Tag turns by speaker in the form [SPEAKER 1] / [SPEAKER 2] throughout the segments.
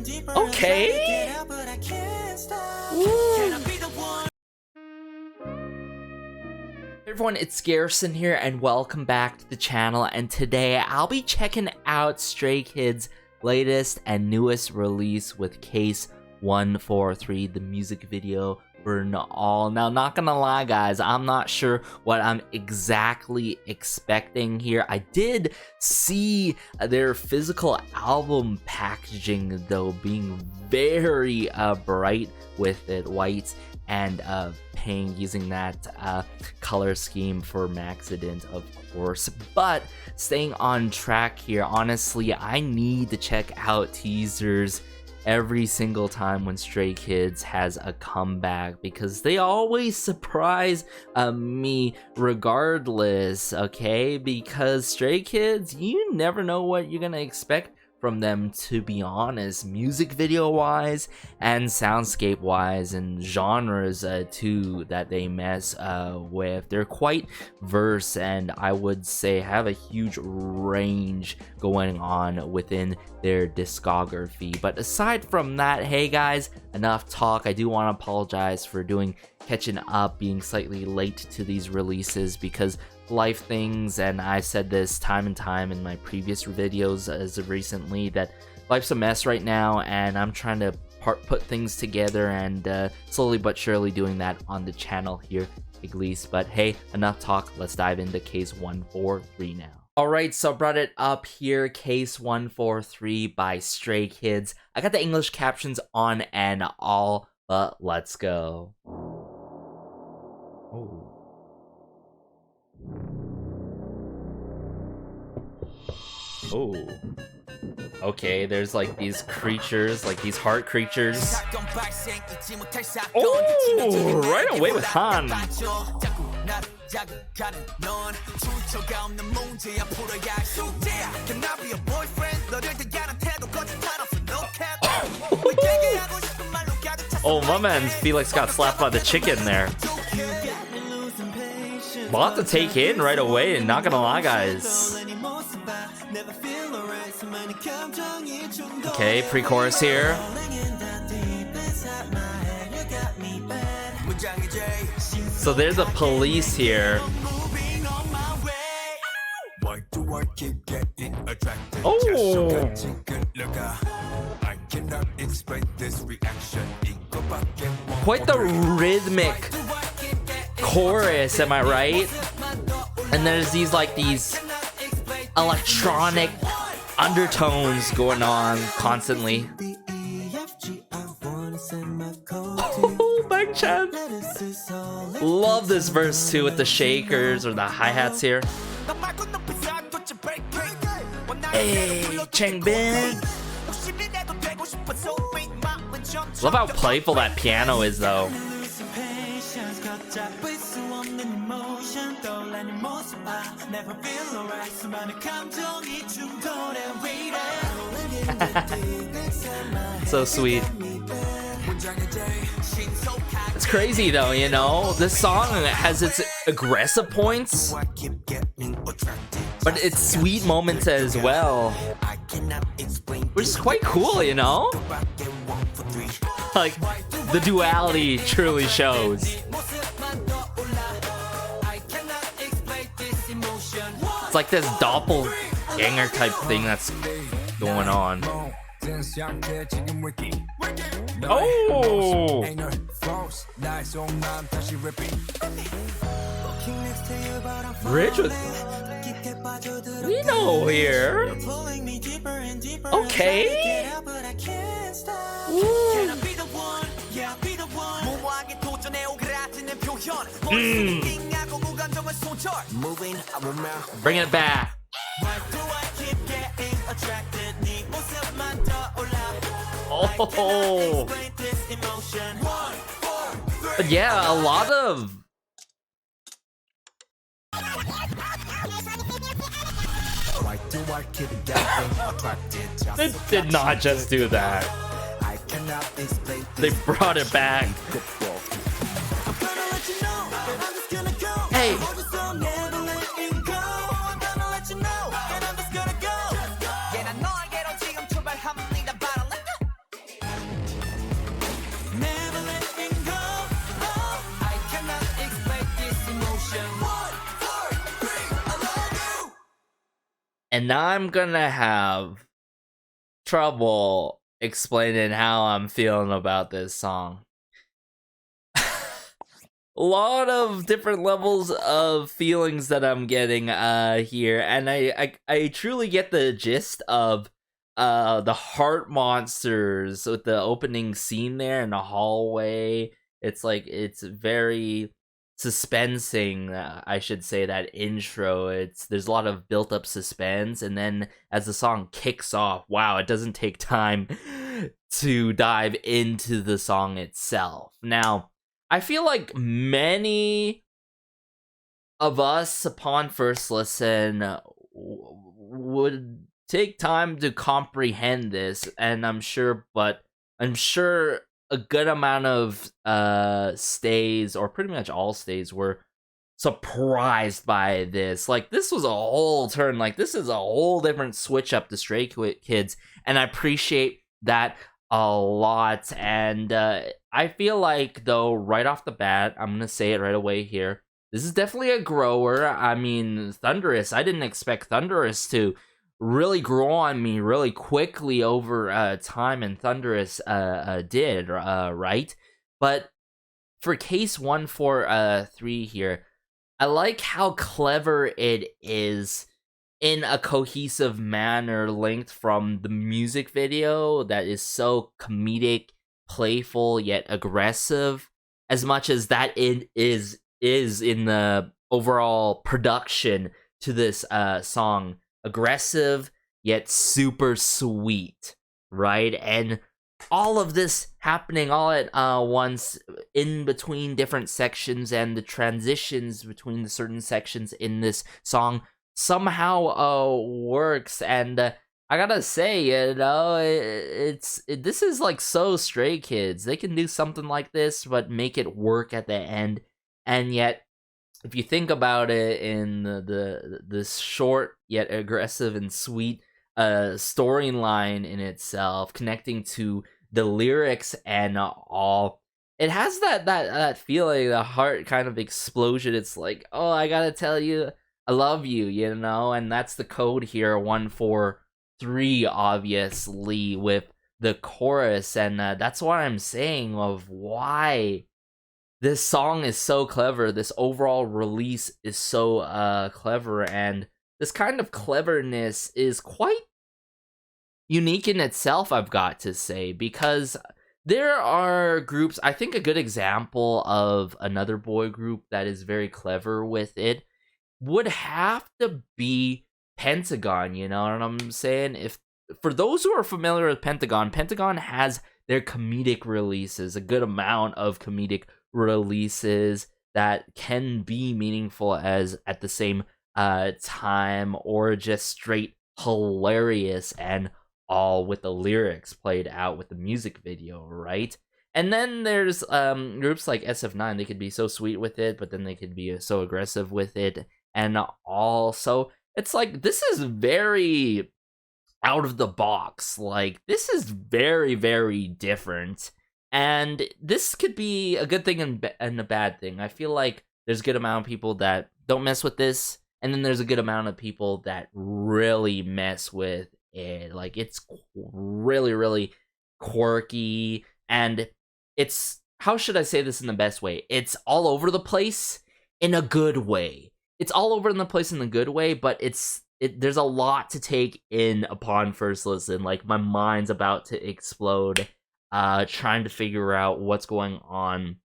[SPEAKER 1] Okay. Hey everyone, it's Garrison here and welcome back to the channel, and today I'll be checking out Stray Kids' latest and newest release with Case 143, the music video for All. Now, not gonna lie guys, I'm not sure what I'm exactly expecting here. I did see their physical album packaging though being very bright with it, white and pink, using that color scheme for Maxident, of course. But staying on track here, honestly, I need to check out teasers every single time when Stray Kids has a comeback, because they always surprise me regardless, okay? Because Stray Kids, you never know what you're gonna expect from them, to be honest, music video wise and soundscape wise, and genres too that they mess with. They're quite verse, and I would say have a huge range going on within their discography. But aside from that, hey guys, enough talk. I do want to apologize for catching up, being slightly late to these releases because life things, and I've said this time and time in my previous videos as of recently that life's a mess right now, and I'm trying to put things together, and slowly but surely doing that on the channel here at least. But hey, enough talk, let's dive into Case 143 now. Alright, so I brought it up here, Case 143 by Stray Kids. I got the English captions on and all, but let's go. Oh. Oh, okay, there's like these creatures, like these heart creatures. Oh, right away with Han. Oh, my man Felix got slapped by the chicken there. A lot to take in right away, and not gonna lie guys. Okay, pre-chorus here. So there's the police here. Oh! Quite the rhythmic chorus, am I right? And there's these electronic undertones going on constantly. Oh, Bang Chan! Love this verse too with the shakers or the hi-hats here. Hey, Changbin! Love how playful that piano is though. So sweet. It's crazy though, you know, this song has its aggressive points, but it's sweet moments as well, which is quite cool, you know. Like, the duality truly shows. It's like this doppelganger type thing that's going on. Oh! Rich with Reno here. Okay. Bring it back. Oh. But yeah, a lot of they did not just do that. They brought it back. Hey. And I'm gonna have trouble explaining how I'm feeling about this song. A lot of different levels of feelings that I'm getting here, and I truly get the gist of the heart monsters with the opening scene there in the hallway. It's like it's very suspensing, I should say, that intro. There's a lot of built up suspense, and then as the song kicks off, wow, it doesn't take time to dive into the song itself. Now, I feel like many of us, upon first listen, would take time to comprehend this, and I'm sure a good amount of stays, or pretty much all stays, were surprised by this. Like, this was a whole turn. Like, this is a whole different switch up to Stray Kids, and I appreciate that a lot. And I feel like, though, right off the bat, I'm gonna say it right away here, this is definitely a grower. I mean, Thunderous, I didn't expect Thunderous to really grow on me really quickly over time, and Thunderous did, right? But for case 143 here, I like how clever it is in a cohesive manner, linked from the music video that is so comedic, playful, yet aggressive, as much as that it is in the overall production to this song. Aggressive, yet super sweet, right? And all of this happening all at once in between different sections, and the transitions between the certain sections in this song somehow works. And I gotta say, you know, this is like so Stray Kids. They can do something like this but make it work at the end. And yet, if you think about it, in the short yet aggressive and sweet storyline in itself, connecting to the lyrics and all, it has that feeling, the heart kind of explosion. It's like, oh, I gotta tell you, I love you, you know. And that's the code here, 143, obviously, with the chorus. And that's what I'm saying of why this song is so clever. This overall release is so clever, and this kind of cleverness is quite unique in itself, I've got to say, because there are groups, I think a good example of another boy group that is very clever with it would have to be Pentagon, you know what I'm saying? If for those who are familiar with Pentagon has their comedic releases, a good amount of comedic releases that can be meaningful as at the same time, or just straight hilarious and all with the lyrics played out with the music video, right? And then there's groups like SF9. They could be so sweet with it, but then they could be so aggressive with it, and also it's like, this is very out of the box. Like, this is very, very different. And this could be a good thing and a bad thing. I feel like there's a good amount of people that don't mess with this, and then there's a good amount of people that really mess with it. Like, it's really, really quirky, and it's, how should I say this in the best way? It's all over the place in a good way. It's all over the place in a good way, but there's a lot to take in upon first listen. Like, my mind's about to explode, trying to figure out what's going on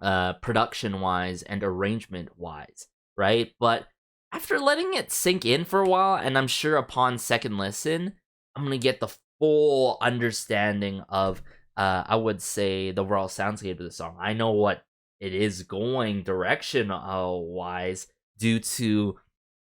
[SPEAKER 1] production-wise and arrangement-wise, right? But after letting it sink in for a while, and I'm sure upon second listen, I'm gonna get the full understanding of, I would say, the overall soundscape of the song. I know what it is going direction-wise, due to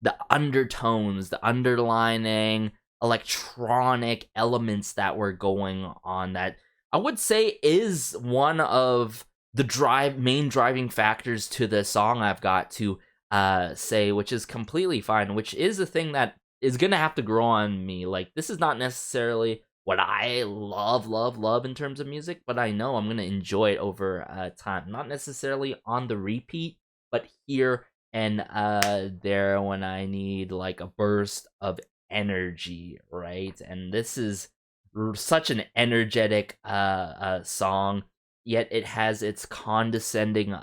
[SPEAKER 1] the undertones, the underlining electronic elements that were going on, that I would say is one of the main driving factors to the song, I've got to say, which is completely fine, which is a thing that is gonna have to grow on me. Like, this is not necessarily what I love in terms of music, but I know I'm gonna enjoy it over time. Not necessarily on the repeat, but here and there when I need like a burst of energy, right? And this is such an energetic song, yet it has its condescending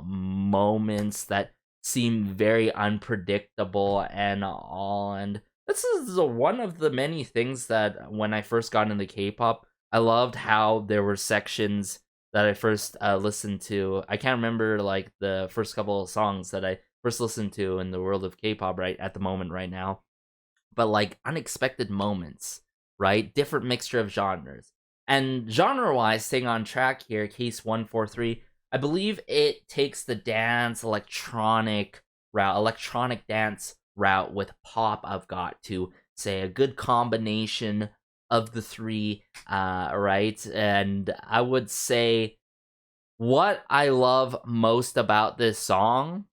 [SPEAKER 1] moments that seem very unpredictable and all. And this is one of the many things that when I first got into K-pop, I loved how there were sections that I first listened to. I can't remember like the first couple of songs that I first listened to in the world of K-pop right at the moment right now, but like unexpected moments, right? Different mixture of genres. And genre-wise, staying on track here, Case 143, I believe it takes the electronic dance route with pop. I've got to say a good combination of the three, right? And I would say what I love most about this song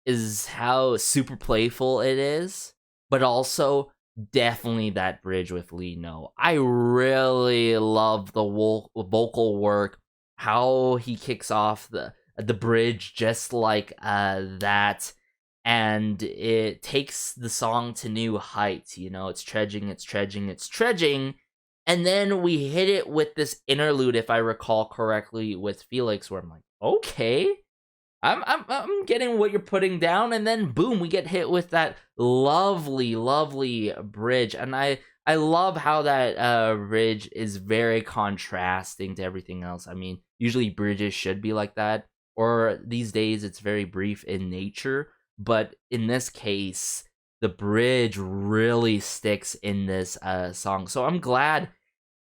[SPEAKER 1] is how super playful it is, but also definitely that bridge with Lee No. I really love the vocal work, how he kicks off the bridge just like that, and it takes the song to new heights. You know, it's trudging, and then we hit it with this interlude, if I recall correctly, with Felix, where I'm like, okay, I'm getting what you're putting down, and then boom, we get hit with that lovely bridge, and I love how that bridge is very contrasting to everything else. I mean, usually bridges should be like that, or these days it's very brief in nature, but in this case, the bridge really sticks in this song. So I'm glad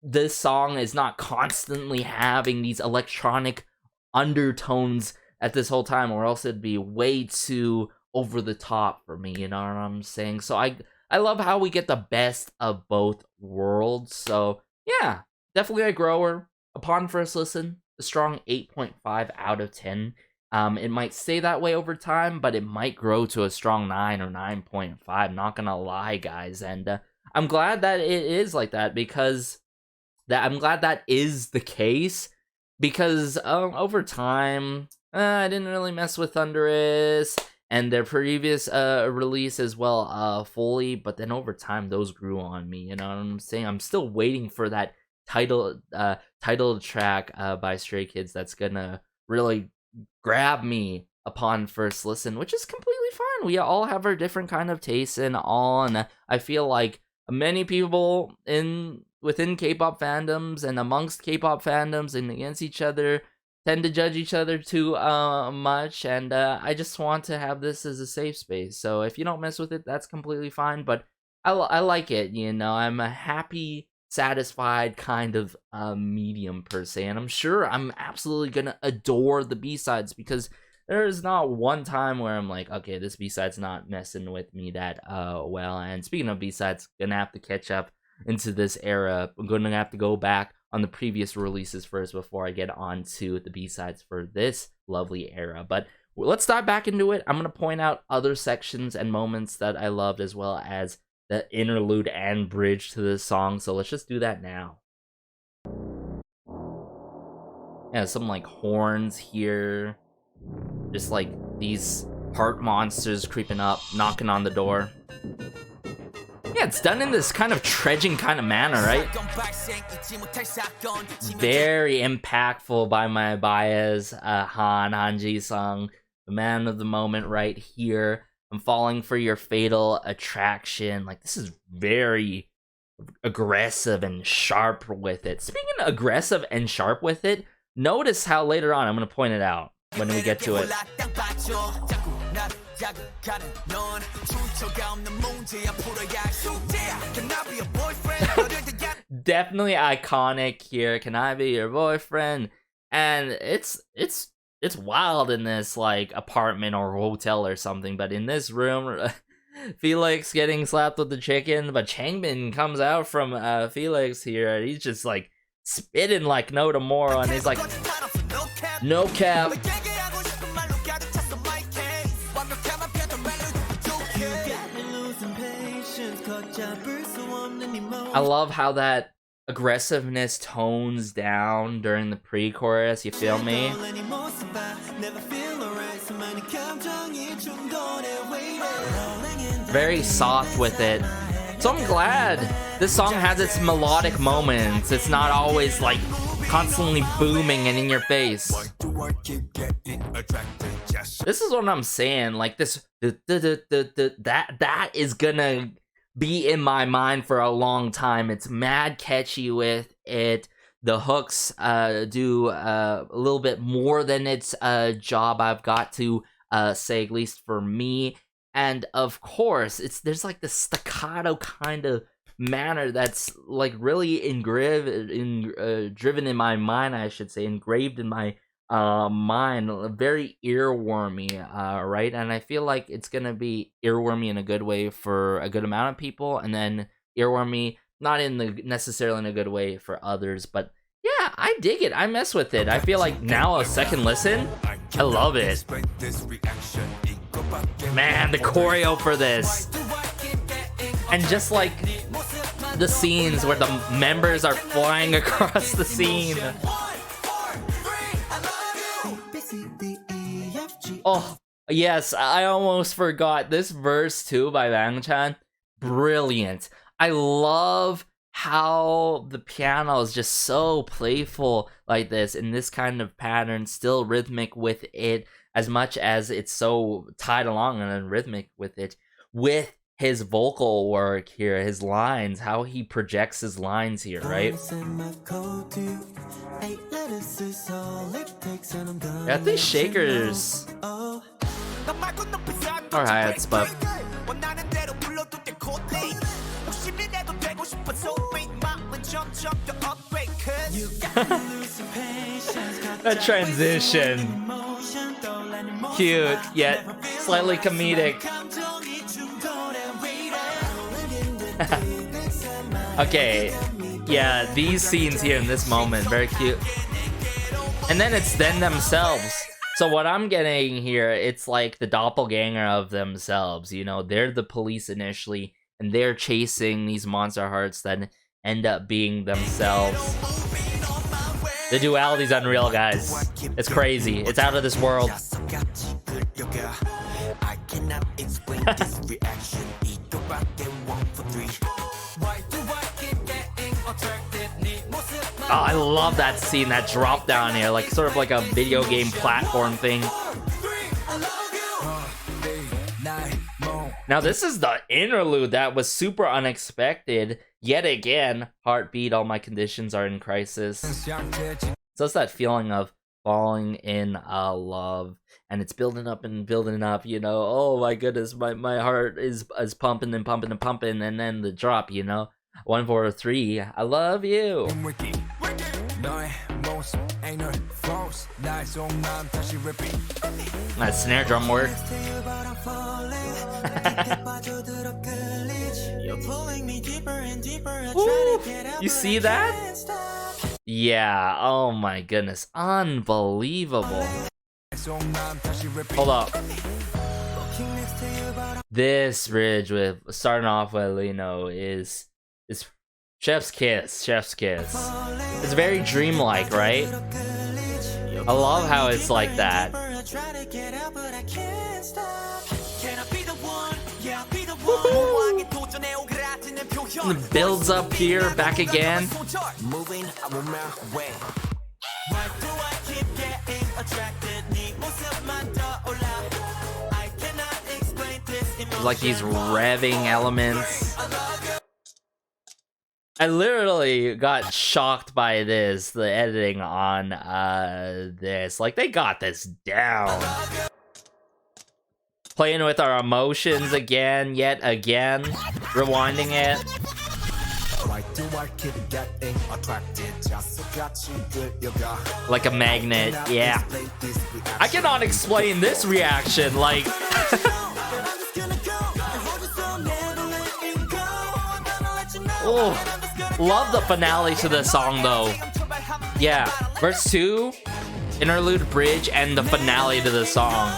[SPEAKER 1] this song is not constantly having these electronic undertones at this whole time, or else it'd be way too over the top for me, you know what I'm saying? So I love how we get the best of both worlds. So yeah, definitely a grower. Upon first listen, a strong 8.5 out of 10. It might stay that way over time, but it might grow to a strong 9 or 9.5. Not gonna lie, guys. And I'm glad that it is like that, because I'm glad that is the case, because over time, I didn't really mess with Thunderous and their previous release as well fully, but then over time those grew on me, you know what I'm saying? I'm still waiting for that title track by Stray Kids that's gonna really grab me upon first listen, which is completely fine. We all have our different kind of tastes and all, and I feel like many people within K-pop fandoms and amongst K-pop fandoms and against each other tend to judge each other too much, and I just want to have this as a safe space. So if you don't mess with it, that's completely fine, but I like it, you know. I'm a happy, satisfied kind of medium per se, and I'm sure I'm absolutely gonna adore the B-sides, because there's not one time where I'm like, okay, this B-side's not messing with me that well. And speaking of B-sides, gonna have to catch up into this era. I'm gonna have to go back on the previous releases first before I get on to the B-sides for this lovely era. But let's dive back into it. I'm gonna point out other sections and moments that I loved, as well as the interlude and bridge to this song. So let's just do that now. Yeah, some like horns here, just like these heart monsters creeping up, knocking on the door. Yeah, it's done in this kind of trudging kind of manner, right? Very impactful by my bias, Han Ji-sung, the man of the moment right here. I'm falling for your fatal attraction. Like, this is very aggressive and sharp with it. Speaking of aggressive and sharp with it, notice how later on, I'm going to point it out when we get to it. Definitely iconic here. Can I be your boyfriend? And it's wild in this like apartment or hotel or something, but in this room, Felix getting slapped with the chicken, but Changbin comes out from Felix here, and he's just like spitting like no tomorrow, and he's like, no cap. I love how that aggressiveness tones down during the pre-chorus, you feel me? Very soft with it. So I'm glad this song has its melodic moments. It's not always like constantly booming and in your face. This is what I'm saying. Like this, that is gonna be in my mind for a long time. It's mad catchy with it. The hooks do a little bit more than its job, I've got to say, at least for me. And of course, there's like this staccato kind of manner that's like really driven in my mind, I should say, engraved in my mind, very earwormy, right? And I feel like it's gonna be earwormy in a good way for a good amount of people, and then earwormy not necessarily in a good way for others. But yeah, I dig it. I mess with it. I feel like now a second listen, I love it. Man, the choreo for this, and just like the scenes where the members are flying across the scene. Oh yes, I almost forgot this verse too by Bang-chan. Brilliant. I love how the piano is just so playful like this in this kind of pattern, still rhythmic with it, as much as it's so tied along and rhythmic with it, with his vocal work here, his lines, how he projects his lines here, right? Got these shakers. Alright, but that transition, cute yet slightly comedic. Okay, yeah, these scenes here in this moment, very cute. And then it's them themselves. So what I'm getting here, it's like the doppelganger of themselves, you know, they're the police initially, and they're chasing these monster hearts that end up being themselves. The duality's unreal, guys. It's crazy. It's out of this world. Oh, I love that scene, that drop down here, like sort of like a video game platform thing. Now this is the interlude that was super unexpected. Yet again, heartbeat, all my conditions are in crisis. So it's that feeling of falling in love, and it's building up and building up, you know. Oh my goodness, my heart is pumping and pumping and pumping, and then the drop, you know. 1, 4, 3, I love you. That snare drum work. Ooh, you see that? Yeah, oh my goodness, unbelievable. Hold up. This bridge with starting off with, you know, is chef's kiss, chef's kiss. It's very dreamlike, right? I love how it's like that. And it builds up here, back again. Like these revving elements. I literally got shocked by this, the editing on this. Like, they got this down. Playing with our emotions again, yet again. Rewinding it. Like a magnet, yeah. I cannot explain this reaction, like... Oh, love the finale to the song though. Yeah, verse 2, interlude, bridge, and the finale to the song.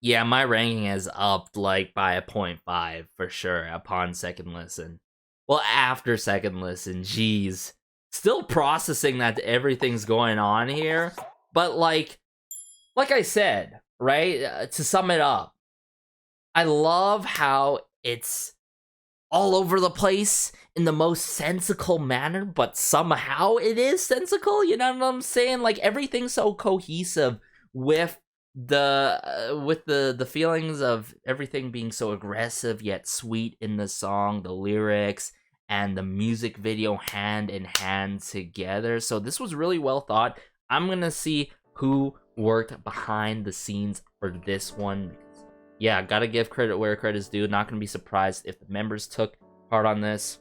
[SPEAKER 1] Yeah, my ranking is up like by a 0.5 for sure upon second listen. Well, after second listen, geez. Still processing that everything's going on here, but like like I said, right, to sum it up, I love how it's all over the place in the most sensical manner, but somehow it is sensical, you know what I'm saying? Like, everything's so cohesive with the feelings of everything being so aggressive yet sweet in the song, the lyrics, and the music video hand in hand together. So this was really well thought. I'm gonna see who worked behind the scenes for this one. Yeah, gotta give credit where credit's due. Not gonna be surprised if the members took part on this.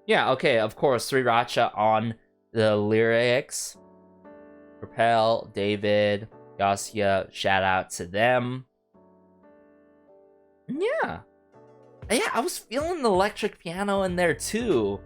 [SPEAKER 1] Yeah, okay, of course, Sriracha on the lyrics. Propel, David, Yassia, shout out to them. Yeah, I was feeling the electric piano in there too.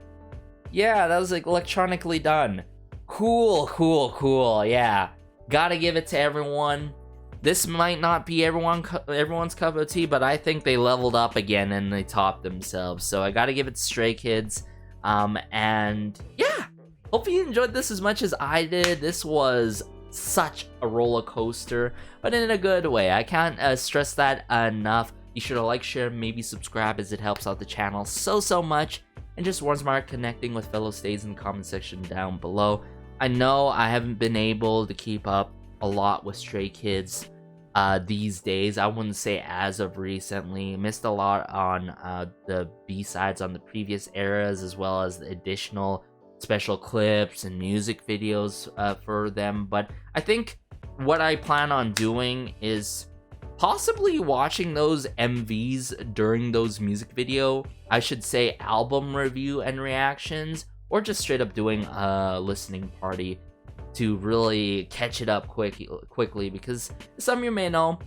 [SPEAKER 1] Yeah, that was like electronically done. Cool. Yeah, gotta give it to everyone. This might not be everyone's cup of tea, but I think they leveled up again and they topped themselves. So I gotta give it to Stray Kids. And yeah, hope you enjoyed this as much as I did. This was such a roller coaster, but in a good way. I can't stress that enough. Be sure to like, share, maybe subscribe, as it helps out the channel so much, and just warms my heart connecting with fellow stays in the comment section down below. I know I haven't been able to keep up a lot with Stray Kids these days. I wouldn't say as of recently. Missed a lot on the B-sides on the previous eras, as well as the additional special clips and music videos for them. But I think what I plan on doing is possibly watching those MVs during those music video, I should say, album review and reactions, or just straight up doing a listening party to really catch it up quickly, because some of you may know,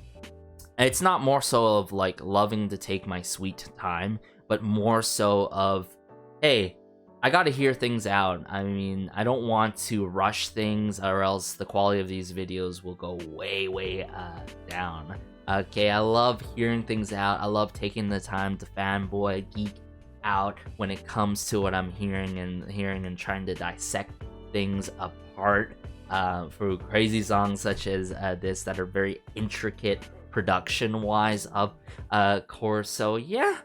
[SPEAKER 1] it's not more so of like loving to take my sweet time, but more so of, hey, I gotta hear things out. I mean, I don't want to rush things, or else the quality of these videos will go way down. Okay, I love hearing things out. I love taking the time to fanboy, geek out when it comes to what I'm hearing and trying to dissect things apart for crazy songs such as this that are very intricate production-wise, of course. So yeah,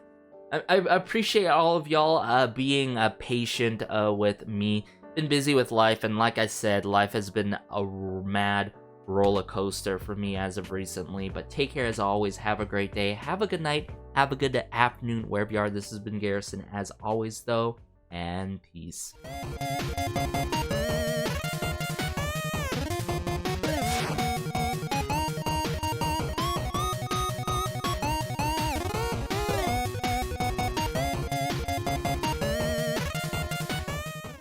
[SPEAKER 1] I appreciate all of y'all being patient with me. Been busy with life, and like I said, life has been a mad roller coaster for me as of recently. But take care as always. Have a great day. Have a good night. Have a good afternoon wherever you are. This has been Garrison as always, though, and peace.